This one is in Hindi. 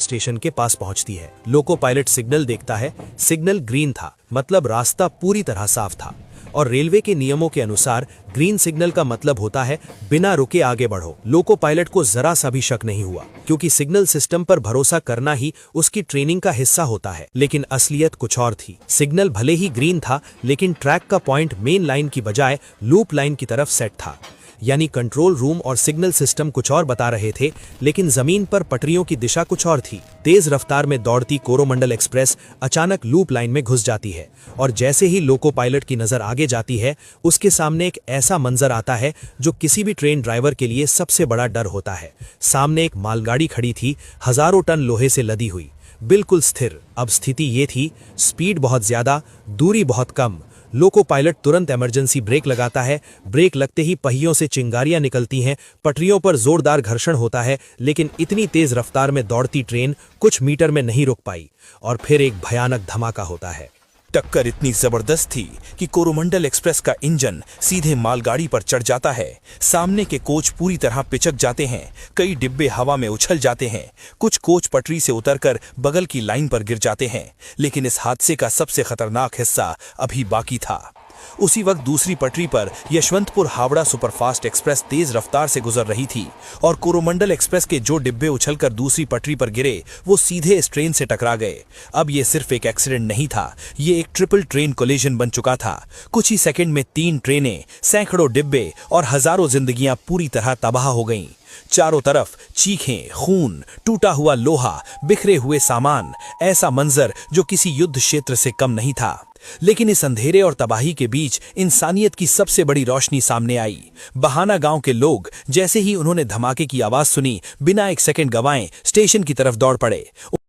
स्टेशन के पास पहुंचती है। लोको पायलट सिग्नल देखता है। सिग्नल ग्रीन था, मतलब रास्ता पूरी तरह साफ था और रेलवे के नियमों के अनुसार ग्रीन सिग्नल का मतलब होता है बिना रुके आगे बढ़ो। लोको पायलट को जरा सा भी शक नहीं हुआ, क्योंकि सिग्नल सिस्टम पर भरोसा करना ही उसकी ट्रेनिंग का हिस्सा होता है। लेकिन असलियत कुछ और थी। सिग्नल भले ही ग्रीन था, लेकिन ट्रैक का पॉइंट मेन लाइन की बजाय लूप लाइन की तरफ सेट था। यानी कंट्रोल रूम और सिग्नल सिस्टम कुछ और बता रहे थे, लेकिन जमीन पर पटरियों की दिशा कुछ और थी। तेज रफ्तार में दौड़ती कोरोमंडल एक्सप्रेस अचानक लूप लाइन में घुस जाती है और जैसे ही लोको पायलट की नजर आगे जाती है, उसके सामने एक ऐसा मंजर आता है जो किसी भी ट्रेन ड्राइवर के लिए सबसे बड़ा डर होता है। सामने एक मालगाड़ी खड़ी थी, हजारों टन लोहे से लदी हुई, बिल्कुल स्थिर। अब स्थिति ये थी, स्पीड बहुत ज्यादा, दूरी बहुत कम। लोको पायलट तुरंत इमरजेंसी ब्रेक लगाता है। ब्रेक लगते ही पहियों से चिंगारियां निकलती हैं, पटरियों पर जोरदार घर्षण होता है, लेकिन इतनी तेज रफ्तार में दौड़ती ट्रेन कुछ मीटर में नहीं रुक पाई और फिर एक भयानक धमाका होता है। टक्कर इतनी जबरदस्त थी कि कोरोमंडल एक्सप्रेस का इंजन सीधे मालगाड़ी पर चढ़ जाता है। सामने के कोच पूरी तरह पिचक जाते हैं, कई डिब्बे हवा में उछल जाते हैं, कुछ कोच पटरी से उतरकर बगल की लाइन पर गिर जाते हैं। लेकिन इस हादसे का सबसे खतरनाक हिस्सा अभी बाकी था। उसी वक्त दूसरी पटरी पर यशवंतपुर हावड़ा सुपरफास्ट एक्सप्रेस तेज रफ्तार से गुजर रही थी और कोरोमंडल एक्सप्रेस के जो डिब्बे उछलकर दूसरी पटरी पर गिरे, वो सीधे इस ट्रेन से टकरा गए। अब ये सिर्फ एक एक्सीडेंट नहीं था, ये एक ट्रिपल ट्रेन कोलिजन बन चुका था। कुछ ही सेकंड में 3 ट्रेनें, सैकड़ों डिब्बे और हजारों जिंदगियां पूरी तरह तबाह हो गईं। चारों तरफ चीखें, खून, टूटा हुआ लोहा, बिखरे हुए सामान, ऐसा मंजर जो किसी युद्ध क्षेत्र से कम नहीं था। लेकिन इस अंधेरे और तबाही के बीच इंसानियत की सबसे बड़ी रोशनी सामने आई। बहाना गांव के लोग जैसे ही उन्होंने धमाके की आवाज सुनी, बिना एक सेकंड गवाए स्टेशन की तरफ दौड़ पड़े।